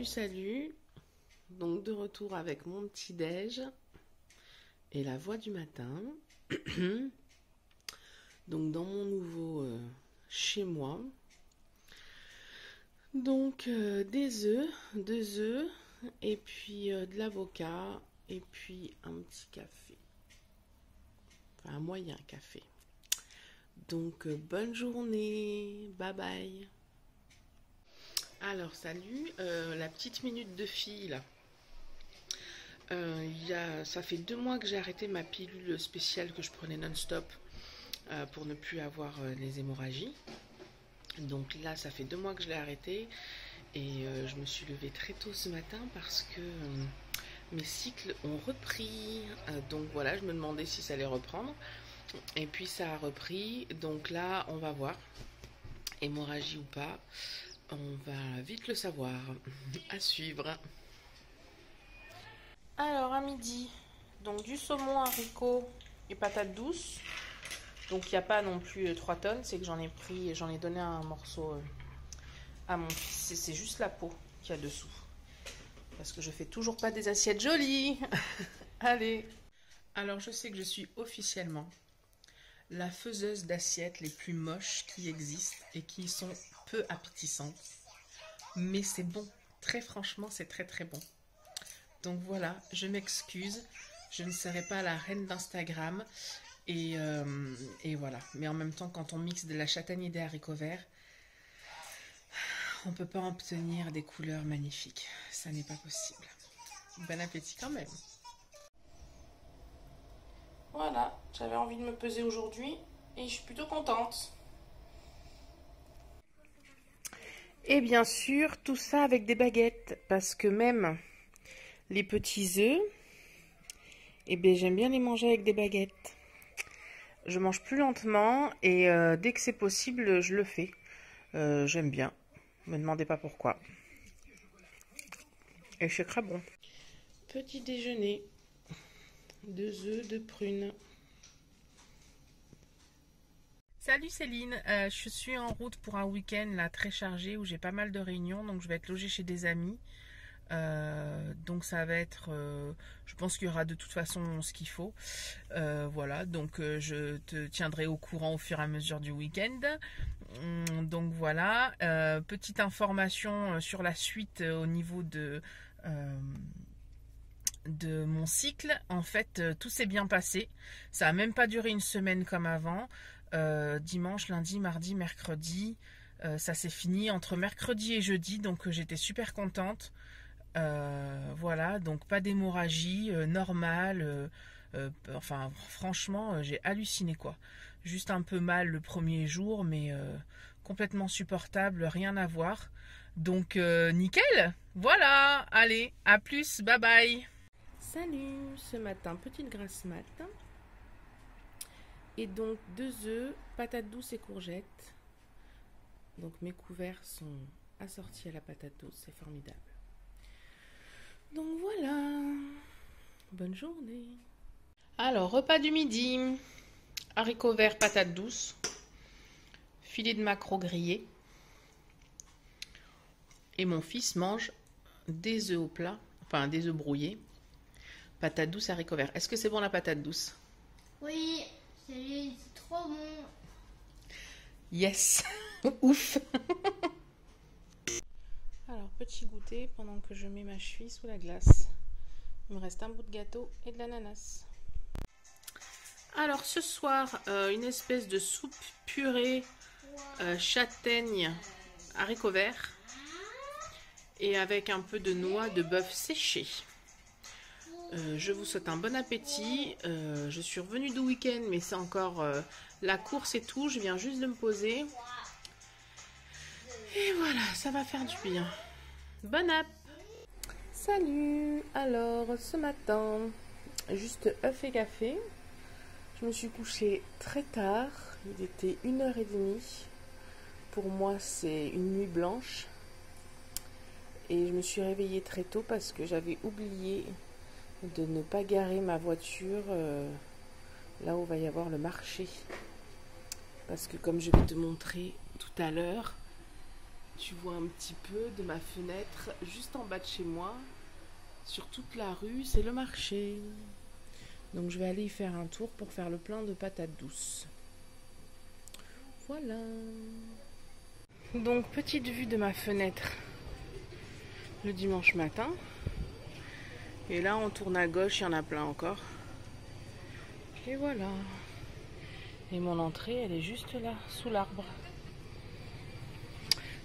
Salut, donc de retour avec mon petit déj et la voix du matin. Donc dans mon nouveau chez moi. Donc des œufs, 2 œufs et puis de l'avocat et puis un petit café. Enfin un moyen café. Donc bonne journée, bye bye. Alors salut, la petite minute de fille là. Ça fait 2 mois que j'ai arrêté ma pilule spéciale que je prenais non-stop pour ne plus avoir les hémorragies. Donc là ça fait 2 mois que je l'ai arrêté et je me suis levée très tôt ce matin parce que mes cycles ont repris. Donc voilà, je me demandais si ça allait reprendre et puis ça a repris. Donc là on va voir, hémorragie ou pas. On va vite le savoir. À suivre. Alors à midi, donc du saumon, haricots et patates douces. Donc il n'y a pas non plus 3 tonnes, c'est que j'en ai donné un morceau à mon fils. C'est juste la peau qu'il y a dessous. Parce que je fais toujours pas des assiettes jolies. Allez. Alors je sais que je suis officiellement la faiseuse d'assiettes les plus moches qui existent et qui sont peu appétissantes. Mais c'est bon. Très franchement, c'est très très bon. Donc voilà, je m'excuse. Je ne serai pas la reine d'Instagram. Et voilà. Mais en même temps, quand on mixe de la châtaigne et des haricots verts, on ne peut pas obtenir des couleurs magnifiques. Ça n'est pas possible. Bon appétit quand même. Voilà, j'avais envie de me peser aujourd'hui et je suis plutôt contente. Et bien sûr, tout ça avec des baguettes, parce que même les petits œufs, eh bien, j'aime bien les manger avec des baguettes. Je mange plus lentement et dès que c'est possible, je le fais. J'aime bien, ne me demandez pas pourquoi. Et c'est très bon. Petit déjeuner, 2 œufs, 2 prunes. Salut Céline, je suis en route pour un week-end là très chargé où j'ai pas mal de réunions, donc je vais être logée chez des amis. Donc ça va être, je pense qu'il y aura de toute façon ce qu'il faut. Voilà, donc je te tiendrai au courant au fur et à mesure du week-end. Donc voilà, petite information sur la suite au niveau de mon cycle. En fait, tout s'est bien passé. Ça a même pas duré une semaine comme avant. Dimanche, lundi, mardi, mercredi, ça s'est fini entre mercredi et jeudi, donc j'étais super contente. Voilà, donc pas d'hémorragie, normale. Enfin, franchement, j'ai halluciné quoi. Juste un peu mal le premier jour, mais complètement supportable, rien à voir. Donc nickel. Voilà, allez, à plus, bye bye. Salut, ce matin, petite grasse mat. Et donc 2 œufs, patates douces et courgettes. Donc mes couverts sont assortis à la patate douce, c'est formidable. Donc voilà, bonne journée. Alors, repas du midi, haricots verts, patates douces, filet de maquereau grillé. Et mon fils mange des œufs au plat, enfin des œufs brouillés, patates douces, haricots verts. Est-ce que c'est bon la patate douce? Oui, c'est trop bon. Yes, ouf. Alors, petit goûter pendant que je mets ma cheville sous la glace. Il me reste un bout de gâteau et de l'ananas. Alors, ce soir, une espèce de soupe purée châtaigne, haricots verts et avec un peu de noix de bœuf séché. Je vous souhaite un bon appétit. Je suis revenue du week-end, mais c'est encore la course et tout. Je viens juste de me poser. Et voilà, ça va faire du bien. Bon app. Salut. Alors, ce matin, juste œuf et café. Je me suis couchée très tard. Il était 1h30. pour moi, c'est une nuit blanche. Et je me suis réveillée très tôt parce que j'avais oublié de ne pas garer ma voiture là où va y avoir le marché. Parce que comme je vais te montrer tout à l'heure, tu vois un petit peu de ma fenêtre, juste en bas de chez moi, sur toute la rue, c'est le marché. Donc je vais aller y faire un tour pour faire le plein de patates douces. Voilà. Donc petite vue de ma fenêtre le dimanche matin. Et là on tourne à gauche, il y en a plein encore. Et voilà. Et mon entrée, elle est juste là, sous l'arbre.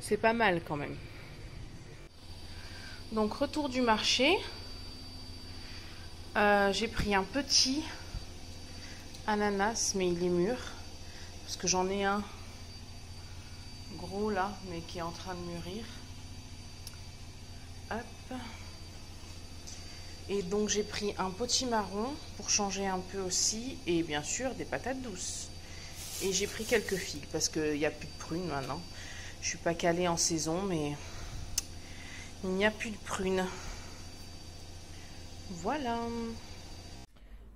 C'est pas mal quand même. Donc retour du marché. J'ai pris un petit ananas, mais il est mûr. Parce que j'en ai un gros là, mais qui est en train de mûrir. Hop. Et donc j'ai pris un potimarron pour changer un peu aussi. Et bien sûr des patates douces. Et j'ai pris quelques figues parce qu'il n'y a plus de prunes maintenant. Je suis pas calée en saison, mais il n'y a plus de prunes. Voilà.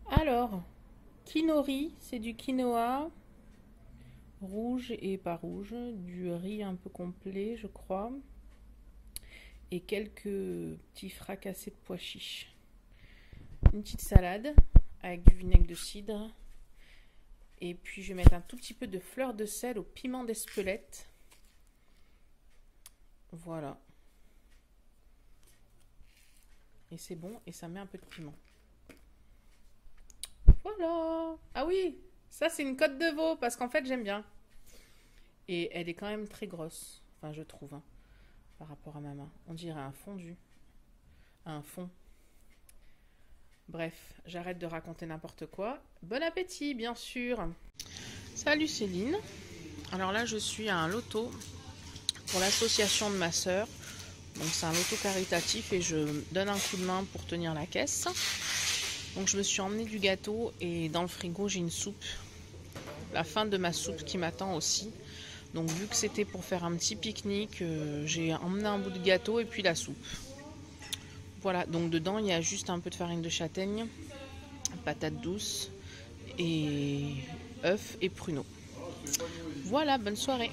Alors, kinori, c'est du quinoa rouge et pas rouge, du riz un peu complet, je crois, et quelques petits fracassés de pois chiches. Une petite salade avec du vinaigre de cidre. Et puis je vais mettre un tout petit peu de fleur de sel au piment d'Espelette. Voilà. Et c'est bon et ça met un peu de piment. Voilà. Ah oui, ça c'est une côte de veau parce qu'en fait j'aime bien. Et elle est quand même très grosse. Enfin je trouve, hein, par rapport à ma main. On dirait un fondu. Un fond. Bref, j'arrête de raconter n'importe quoi. Bon appétit, bien sûr. Salut Céline. Alors là, je suis à un loto pour l'association de ma sœur. Donc c'est un loto caritatif et je donne un coup de main pour tenir la caisse. Donc je me suis emmené du gâteau et dans le frigo, j'ai une soupe. La fin de ma soupe qui m'attend aussi. Donc vu que c'était pour faire un petit pique-nique, j'ai emmené un bout de gâteau et puis la soupe. Voilà, donc dedans il y a juste un peu de farine de châtaigne, patates douces et œufs et pruneaux. Voilà, bonne soirée.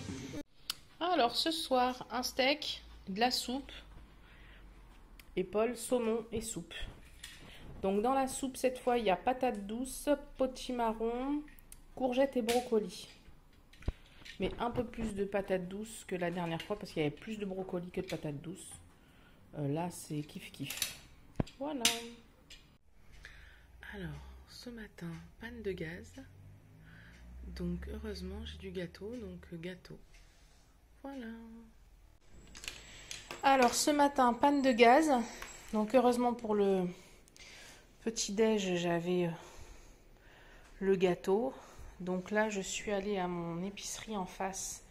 Alors ce soir, un steak, de la soupe, épaule, saumon et soupe. Donc dans la soupe cette fois il y a patates douces, potimarron, courgettes et brocolis. Mais un peu plus de patates douces que la dernière fois parce qu'il y avait plus de brocolis que de patates douces. Là, c'est kiff-kiff. Voilà. Alors, ce matin, panne de gaz. Donc, heureusement, j'ai du gâteau. Donc, gâteau. Voilà. Alors, ce matin, panne de gaz. Donc, heureusement pour le petit-déj, j'avais le gâteau. Donc là, je suis allée à mon épicerie en face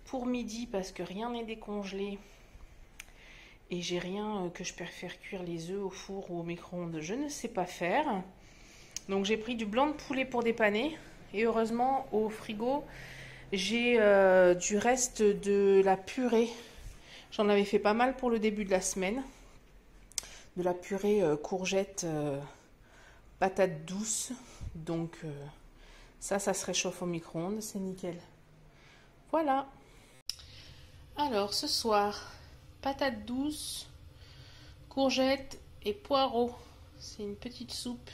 pour midi parce que rien n'est décongelé. Et j'ai rien que je préfère cuire les œufs au four ou au micro-ondes. Je ne sais pas faire. Donc j'ai pris du blanc de poulet pour dépanner. Et heureusement, au frigo, j'ai du reste de la purée. J'en avais fait pas mal pour le début de la semaine. De la purée courgette, patates douces. Donc ça se réchauffe au micro-ondes. C'est nickel. Voilà. Alors ce soir... patates douces, courgettes et poireaux. C'est une petite soupe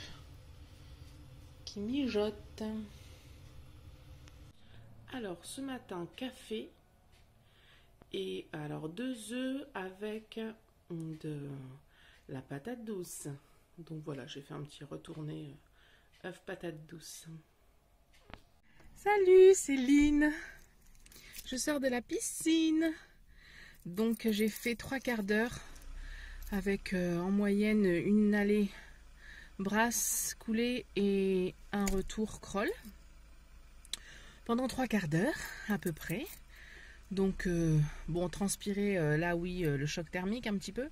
qui mijote. Alors ce matin, café et alors 2 œufs avec de la patate douce. Donc voilà, j'ai fait un petit retourné œuf patate douce. Salut Céline, je sors de la piscine. Donc j'ai fait 3 quarts d'heure avec en moyenne une allée brasse coulée et un retour crawl. Pendant 3 quarts d'heure à peu près. Donc bon, transpirer là oui, le choc thermique un petit peu.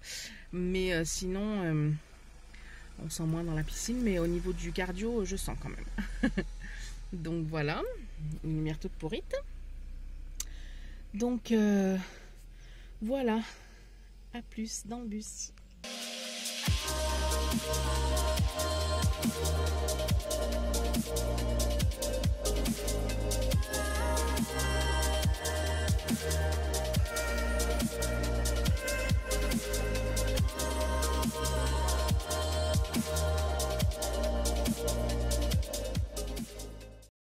Mais sinon on sent moins dans la piscine. Mais au niveau du cardio, je sens quand même. Donc voilà, une lumière toute pourrite. Donc voilà, à plus dans le bus.